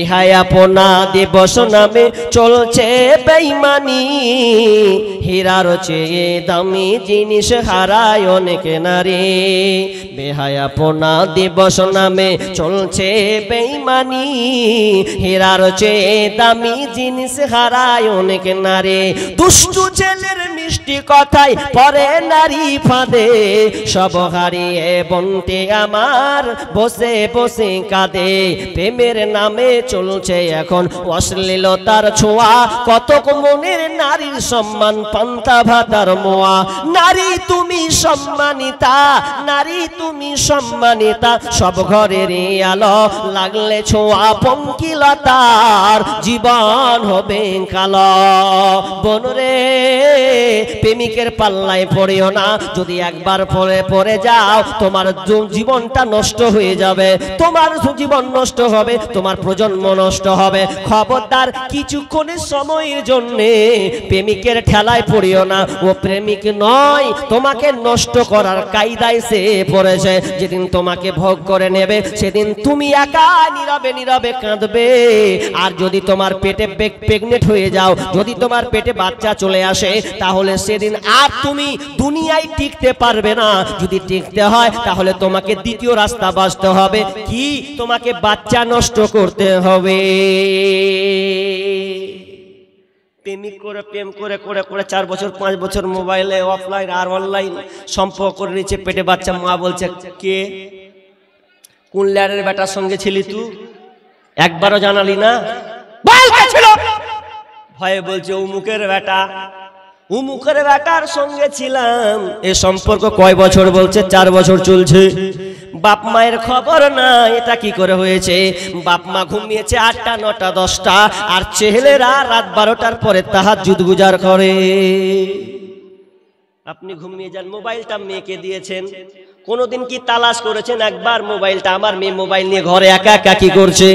হায়াপনা দিবস নামে চলছে বেঈমানি, হীরার চেয়ে দামি জিনিস হারায় অনেক নারী। বেহায়াপনা দিবস নামে চলছে বেঈমানি, হীরার চেয়ে দামি জিনিস হারায় অনেক নারী। দুষ্টু ছেলের মিষ্টি কথায় পরে নারী ফাঁদে, সব হারিয়ে বনতে আমার বসে বসে কাঁদে। প্রেমের নামে চলছে এখন অশ্লীলতার ছোঁয়া, কতক মনের নারীর সম্মান পান্তা ভাতার মোয়া। নারী তুমি সম্মানিতা, নারী তুমি সম্মানিতা, সব ঘরের আলো লাগলে ছোঁয়া পঙ্কিলতার জীবন হবে কালো। বনরে প্রেমিকের পাল্লায় পড়িও না, যদি একবার পড়ে যাও তোমার জীবনটা নষ্ট হয়ে যাবে, তোমার জীবন নষ্ট হবে, তোমার প্রজন্ম নষ্ট হবে। খবরদার কিছুক্ষণের সময়ের জন্য প্রেমিকের ঠেলায় পড়িও না, ও প্রেমিক নয়, তোমাকে নষ্ট করার কায়দায় সে পড়েছে। যেদিন তোমাকে ভোগ করে নেবে সেদিন তুমি একা নীরবে নীরবে কাঁদবে। আর যদি তোমার পেটে প্রেগনেন্ট হয়ে যাও, যদি তোমার পেটে বাচ্চা চলে আসে, তাহলে সেদিন আর তুমি দুনিয়ায় টিকতে পারবে না। যদি টিকতে হয় তাহলে তোমাকে দ্বিতীয় রাস্তা বাছতে হবে, কি তোমাকে বাচ্চা নষ্ট করতে হবে। প্রেমিক করে প্রেম করে করে করে 4 বছর 5 বছর মোবাইলে অফলাইন আর অনলাইন সম্পর্ক করে নিচ্ছে, পেটে বাচ্চা। মা বলছে কে, কোন ল্যাডের বেটার সঙ্গে ছিলি তুই, একবারও জানালি না, ভয়ে বলছে উমুকের বেটা, উমুকের বেটার সঙ্গে ছিলাম। এ সম্পর্ক কয় বছর? বলছে 4 বছর চলছে। বাপ মায়ের খবর না, এটা কি করে হয়েছে? বাপ মা ঘুমিয়েছে 8টা 9টা 10টা, আর ছেলেরা রাত 12টার পরে তাহাজ্জুদ গুজার করে। আপনি ঘুমিয়ে যান, মোবাইলটা মেয়েকে দিয়েছেন, কোনদিন কি তালাশ করেছেন একবার মোবাইলটা? আমার মেয়ে মোবাইল নিয়ে ঘরে একা একা কি করছে?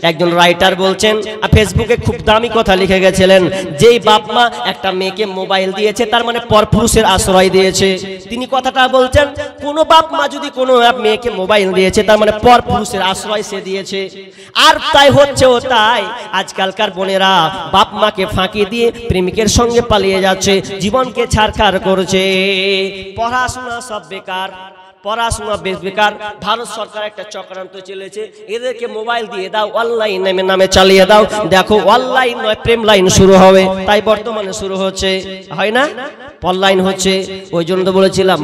একজন রাইটার বলছেন, ফেসবুকে খুব দামি কথা লিখে গেছিলেন, যেই বাপ মা একটা মেয়েকে মোবাইল দিয়েছে তার মানে পরপুরুষের আশ্রয় দিয়েছে। তিনি কথাটা বলছেন, কোন বাপ মা যদি কোনো মেয়েকে মোবাইল দিয়েছে তার মানে পরপুরুষের আশ্রয় সে দিয়েছে। আর তাই হচ্ছে ও তাই আজকালকার বোনেরা বাপ মাকে ফাঁকি দিয়ে প্রেমিকের সঙ্গে পালিয়ে যাচ্ছে, জীবনকে ছাড়খাড় করছে। পড়াশোনা সব বেকার, পড়াশোনা বেকার। ভারত সরকার একটা চক্রান্ত চলেছে, এদেরকে মোবাইল দিয়ে দাও, অনলাইন নামে চালিয়ে দাও, দেখো অনলাইন নয় প্রেম লাইন শুরু হবে। তাই বর্তমানে শুরু হচ্ছে, হয় না, অনলাইন হচ্ছে। ওই জন্য তো বলেছিলাম